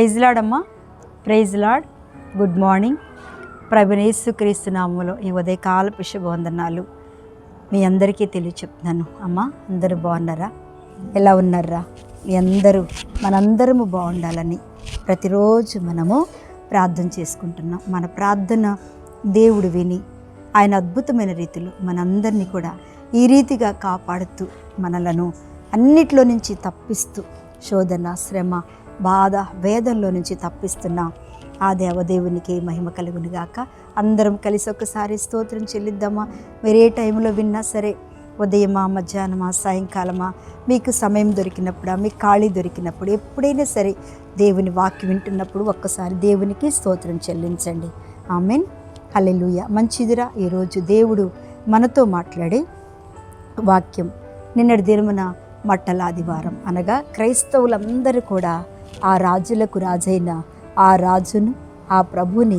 Praise lord అమ్మా, praise lord. Good morning. ప్రభువైన యేసుక్రీస్తు నామములో ఈ ఉదయకాలపు శుభవందనాలు మీ అందరికీ చెప్తున్నాను. అమ్మా, అందరూ బాగున్నారా? ఎలా ఉన్నారా? మీ అందరూ మనందరము బాగుండాలని ప్రతిరోజు మనము ప్రార్థన చేసుకుంటున్నాం. మన ప్రార్థన దేవుడు విని ఆయన అద్భుతమైన రీతిలో మనందరినీ కూడా ఈ రీతిగా కాపాడుతూ మనలను అన్నిట్లో నుంచి తప్పిస్తూ శోధన, శ్రమ, బాధ, వేదనలో నుంచి తప్పిస్తున్న ఆ దేవదేవునికి మహిమ కలుగునుగాక. అందరం కలిసి ఒకసారి స్తోత్రం చెల్లిద్దామా? మీరు ఏ టైంలో విన్నా సరే, ఉదయమా, మధ్యాహ్నమా, సాయంకాలమా, మీకు సమయం దొరికినప్పుడు, మీకు ఖాళీ దొరికినప్పుడు, ఎప్పుడైనా సరే దేవుని వాక్యం వింటున్నప్పుడు ఒక్కసారి దేవునికి స్తోత్రం చెల్లించండి. ఆమేన్, హల్లెలూయా. మంచిదిరా. ఈరోజు దేవుడు మనతో మాట్లాడే వాక్యం నిన్నటి దినమున మట్టల ఆదివారం అనగా క్రైస్తవులందరూ కూడా ఆ రాజులకు రాజైన ఆ రాజును, ఆ ప్రభుని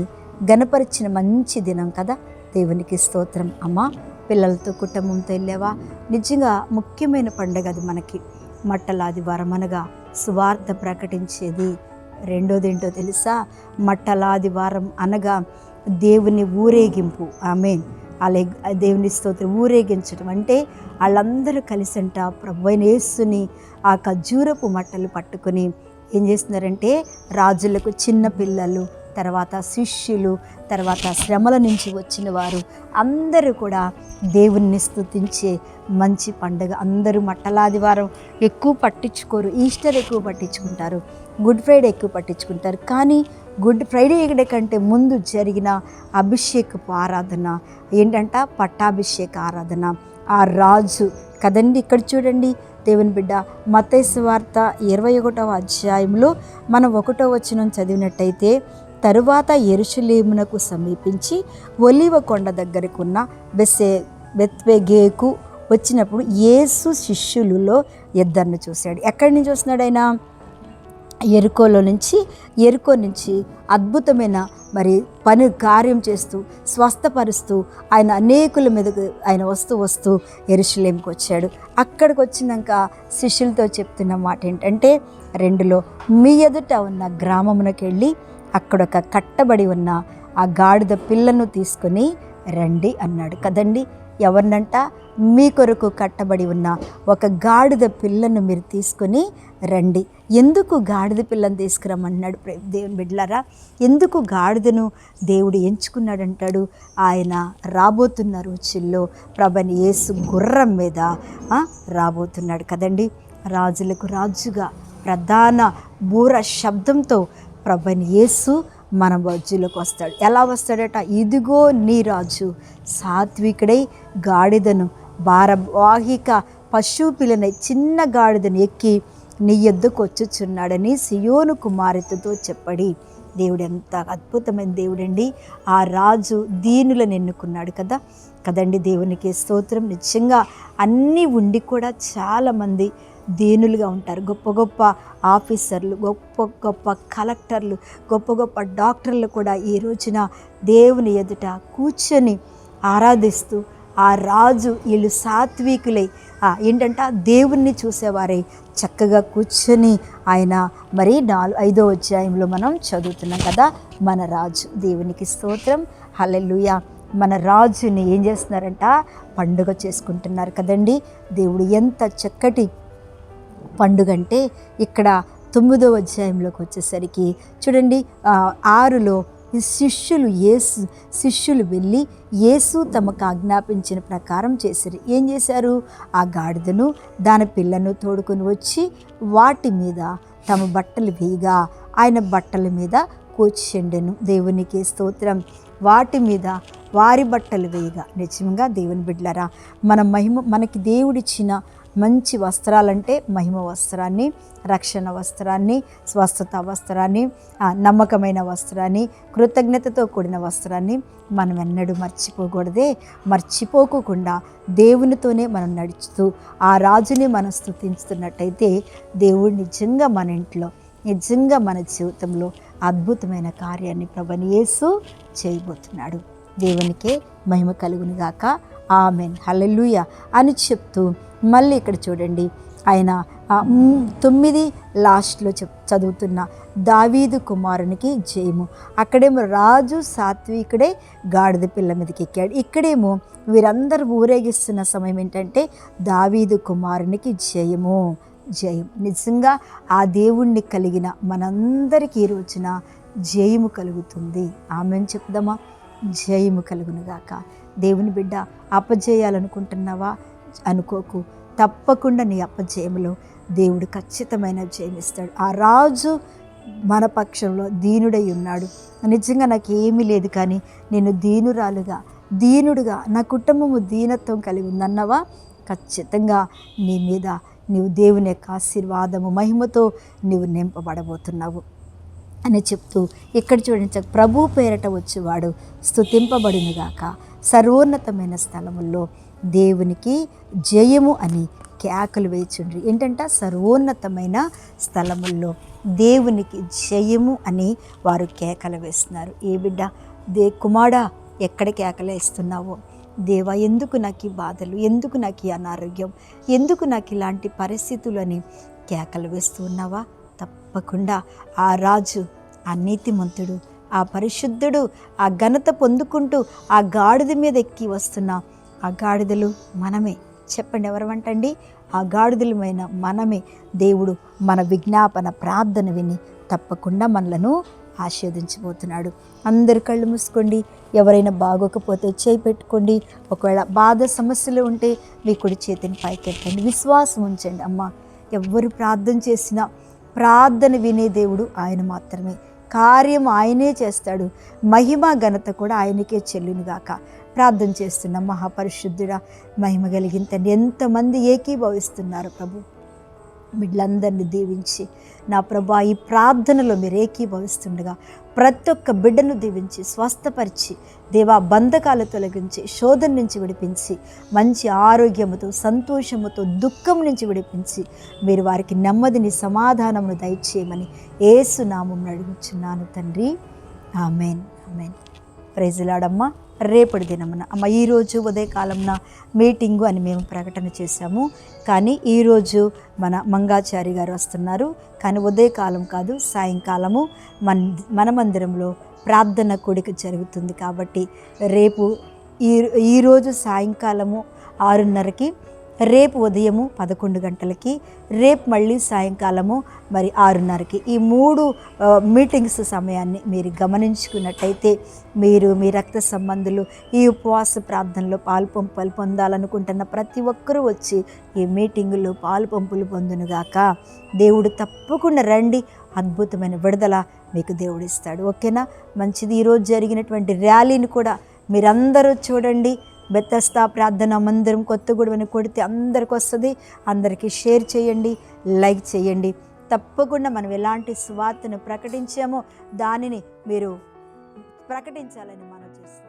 గణపరిచిన మంచి దినం కదా. దేవునికి స్తోత్రం. అమ్మా, పిల్లలతో కుటుంబంతో వెళ్ళావా? నిజంగా ముఖ్యమైన పండుగ అది మనకి. మట్టల ఆదివారం అనగా సువార్త ప్రకటించేది. రెండోది ఏంటో తెలుసా? మట్టల ఆదివారం అనగా దేవుని ఊరేగింపు. ఆమేన్. దేవుని స్తోత్రం. ఊరేగించడం అంటే వాళ్ళందరూ కలిసంట ప్రభువైన యేసుని ఆ ఖర్జూరపు మట్టలు పట్టుకొని ఏం చేస్తున్నారంటే, రాజులకు చిన్న పిల్లలు, తర్వాత శిష్యులు, తర్వాత శ్రమల నుంచి వచ్చిన వారు అందరూ కూడా దేవుణ్ణి స్తుతించే మంచి పండుగ. అందరూ మట్టల ఆదివారం ఎక్కువ పట్టించుకోరు, ఈస్టర్ ఎక్కువ పట్టించుకుంటారు, గుడ్ ఫ్రైడే ఎక్కువ పట్టించుకుంటారు. కానీ గుడ్ ఫ్రైడే కంటే ముందు జరిగిన అభిషేకపు ఆరాధన ఏంటంట? పట్టాభిషేక ఆరాధన. ఆ రాజు కదండి. ఇక్కడ చూడండి దేవుని బిడ్డ, మత్తయి సువార్త 21వ అధ్యాయంలో మనం 1వ వచనం చదివినట్టయితే, తరువాత యెరూషలేమునకు సమీపించి ఒలీవ కొండ దగ్గరకు ఉన్న బెత్ఫగేకు వచ్చినప్పుడు యేసు శిష్యులలో ఇద్దరిని చూశాడు. ఎక్కడి నుంచి వస్తున్నాడు ఆయన? ఎరుకో నుంచి అద్భుతమైన కార్యం చేస్తూ, స్వస్థపరుస్తూ, ఆయన అనేకుల మీదకు ఆయన వస్తూ యెరూషలేముకి వచ్చాడు. అక్కడికి వచ్చినాక శిష్యులతో చెప్తున్న మాట ఏంటంటే, 2లో మీ ఎదుట ఉన్న గ్రామమునకు వెళ్ళి అక్కడొక కట్టబడి ఉన్న ఆ గాడిద పిల్లను తీసుకొని రండి అన్నాడు కదండి. ఎవరినంట? మీ కొరకు కట్టబడి ఉన్న ఒక గాడిద పిల్లను మీరు తీసుకొని రండి. ఎందుకు గాడిద పిల్లను తీసుకురమ్మన్నాడు దేవుని బిడ్డలారా? ఎందుకు గాడిదను దేవుడు ఎంచుకున్నాడంటాడు? ఆయన రాబోతున్న రోజుల్లో ప్రభువైన యేసు గుర్రం మీద రాబోతున్నాడు కదండి. రాజులకు రాజుగా ప్రధాన బూర శబ్దంతో ప్రభువైన యేసు మన మధ్యలోకి వస్తాడు. ఎలా వస్తాడట? ఇదిగో నీ రాజు సాత్వికుడై గాడిదను, భారవాహిక పశువు పిల్లని, చిన్న గాడిదను ఎక్కి నీ యొద్దకు వచ్చుచున్నాడని సియోను కుమార్తెతో చెప్పడి. దేవుడు ఎంత అద్భుతమైన దేవుడండి. ఆ రాజు దీనులను ఎన్నుకున్నాడు కదండి. దేవునికి స్తోత్రం. నిజంగా అన్నీ ఉండి కూడా చాలామంది దీనులుగా ఉంటారు. గొప్ప గొప్ప ఆఫీసర్లు, గొప్ప గొప్ప కలెక్టర్లు, గొప్ప గొప్ప డాక్టర్లు కూడా ఈ రోజున దేవుని ఎదుట కూర్చొని ఆరాధిస్తూ, ఆ రాజు వీళ్ళు సాత్వికులై ఏంటంట దేవుణ్ణి చూసేవారే చక్కగా కూర్చొని ఆయన 5వ అధ్యాయంలో మనం చదువుతున్నాం కదా. మన రాజు, దేవునికి స్తోత్రం, హల్లెలూయా. మన రాజుని ఏం చేస్తున్నారంట? పండుగ చేసుకుంటున్నారు కదండి. దేవుడు ఎంత చక్కటి పండుగ అంటే, ఇక్కడ 9వ అధ్యాయంలోకి వచ్చేసరికి చూడండి, 6లో శిష్యులు వెళ్ళి యేసు తమకు ఆజ్ఞాపించిన ప్రకారం చేశారు. ఏం చేశారు? ఆ గాడిదను, దాని పిల్లను తోడుకొని వచ్చి వాటి మీద తమ బట్టలు వేయగా ఆయన బట్టల మీద కూర్చుండెను. దేవునికి స్తోత్రం. వాటి మీద వారి బట్టలు వేయగా. నిజంగా దేవుని బిడ్డలారా, మనకి దేవుడిచ్చిన మంచి వస్త్రాలంటే మహిమ వస్త్రాన్ని, రక్షణ వస్త్రాన్ని, స్వస్థత వస్త్రాన్ని, నమ్మకమైన వస్త్రాన్ని, కృతజ్ఞతతో కూడిన వస్త్రాన్ని మనం ఎన్నడూ మర్చిపోకుండా దేవునితోనే మనం నడుచుతూ ఆ రాజుని మనం స్తుతించుతున్నట్టయితే దేవుడు నిజంగా మన ఇంట్లో, నిజంగా మన జీవితంలో అద్భుతమైన కార్యాన్ని ప్రభువైన యేసు చేయబోతున్నాడు. దేవునికే మహిమ కలుగునుగాక. ఆమెన్, హల్లెలూయా అని చెప్తూ మళ్ళీ ఇక్కడ చూడండి, ఆయన 9 లాస్ట్లో చదువుతున్న దావీదు కుమారునికి జయము. అక్కడేమో రాజు సాత్వికుడే గాడిద పిల్ల మీదకి ఎక్కాడు. ఇక్కడేమో వీరందరూ ఊరేగిస్తున్న సమయం ఏంటంటే దావీదు కుమారునికి జయము, జయం. నిజంగా ఆ దేవుణ్ణి కలిగిన మనందరికీ ఈ రోజున జయము కలుగుతుంది. ఆమెను చెప్దామా? జయము కలుగునుగాక. దేవుని బిడ్డ, అపజేయాలనుకుంటున్నావా? అనుకోకు. తప్పకుండా నీ అపజయములో దేవుడు ఖచ్చితమైన జయమిస్తాడు. ఆ రాజు మన పక్షంలో దీనుడై ఉన్నాడు. నిజంగా నాకు ఏమీ లేదు, కానీ నేను దీనుడుగా నా కుటుంబము దీనత్వం కలిగి ఉందన్నవా? ఖచ్చితంగా నీ మీద నీవు దేవుని యొక్క ఆశీర్వాదము మహిమతో నీవు నింపబడబోతున్నావు అని చెప్తూ ఇక్కడ చూడండి, ప్రభు పేరట వచ్చేవాడు స్తుతింపబడునుగాక. సర్వోన్నతమైన స్థలముల్లో దేవునికి జయము అని కేకలు వేచుండ్రి. ఏంటంటే సర్వోన్నతమైన స్థలముల్లో దేవునికి జయము అని వారు కేకలు వేస్తున్నారు. ఏ బిడ్డ, కుమారుడా, ఎక్కడ కేకలు వేస్తున్నావో? దేవా, ఎందుకు నాకు ఈ బాధలు, ఎందుకు నాకు ఈ అనారోగ్యం, ఎందుకు నాకు ఇలాంటి పరిస్థితులు అని కేకలు వేస్తూ ఉన్నావా? తప్పకుండా ఆ రాజు, ఆ నీతిమంతుడు, ఆ పరిశుద్ధుడు, ఆ ఘనత పొందుకుంటూ ఆ గాడిద మీద ఎక్కి వస్తున్న ఆ గాడిదలు మనమే. చెప్పండి, ఎవరమంటండి? ఆ గాడిదలమైన మనమే. దేవుడు మన విజ్ఞాపన ప్రార్థన విని తప్పకుండా మనలను ఆశీర్వదించబోతున్నాడు. అందరు కళ్ళు మూసుకోండి. ఎవరైనా బాగోకపోతే చేయి పెట్టుకోండి. ఒకవేళ బాధ సమస్యలు ఉంటే మీ కుడి చేతిని పైకెత్తండి. విశ్వాసం ఉంచండి. అమ్మ, ఎవరు ప్రార్థన చేసినా ప్రార్థన వినే దేవుడు ఆయన మాత్రమే. కార్యం ఆయనే చేస్తాడు. మహిమ ఘనత కూడా ఆయనకే చెల్లునుగాక. ప్రార్థన చేస్తున్నాం. మహాపరిశుద్ధుడా, మహిమ కలిగిన తండ్రి, ఎంతమంది ఏకీభవిస్తున్నారు ప్రభు, బిడ్డలందరినీ దీవించి నా ప్రభా, ఈ ప్రార్థనలో మీరు ఏకీభవిస్తుండగా ప్రతి ఒక్క బిడ్డను దీవించి స్వస్థపరిచి దేవా, బంధకాలు తొలగించి శోధన నుంచి విడిపించి మంచి ఆరోగ్యముతో సంతోషముతో దుఃఖం నుంచి విడిపించి మీరు వారికి నెమ్మదిని సమాధానమును దయచేయమని యేసు నామమున అడుగుచున్నాను తండ్రి. Amen, amen. Praise the Lord. అమ్మ, రేపటి దినమున అమ్మ, ఈరోజు ఉదయకాలంన మీటింగు అని మేము ప్రకటన చేశాము, కానీ ఈరోజు మన మంగాచారి గారు వస్తున్నారు. కానీ ఉదయకాలం కాదు, సాయంకాలము మన మందిరంలో ప్రార్థన కూడిక జరుగుతుంది. కాబట్టి రేపు ఈరోజు సాయంకాలము 6:30కి, రేపు ఉదయము 11 గంటలకి, రేపు మళ్ళీ సాయంకాలము మరి 6:30కి, ఈ 3 మీటింగ్స్ సమయాన్ని మీరు గమనించుకున్నట్టయితే మీరు మీ రక్త సంబంధులు ఈ ఉపవాస ప్రార్థనలో పాలు పొందాలనుకుంటున్న ప్రతి ఒక్కరూ వచ్చి ఈ మీటింగుల్లో పాలు పొందునుగాక. దేవుడు తప్పకుండా రండి, అద్భుతమైన విడుదల మీకు దేవుడు ఇస్తాడు. ఓకేనా? మంచిది. ఈరోజు జరిగినటువంటి ర్యాలీని కూడా మీరందరూ చూడండి. బెతస్తా ప్రార్థన మందిరం కొత్తగూడెం అని కొడితే అందరికి వస్తుంది. అందరికీ షేర్ చేయండి, లైక్ చేయండి. తప్పకుండా మనం ఎలాంటి సువార్తను ప్రకటించామో దానిని మీరు ప్రకటించాలని మనం చేస్తాం.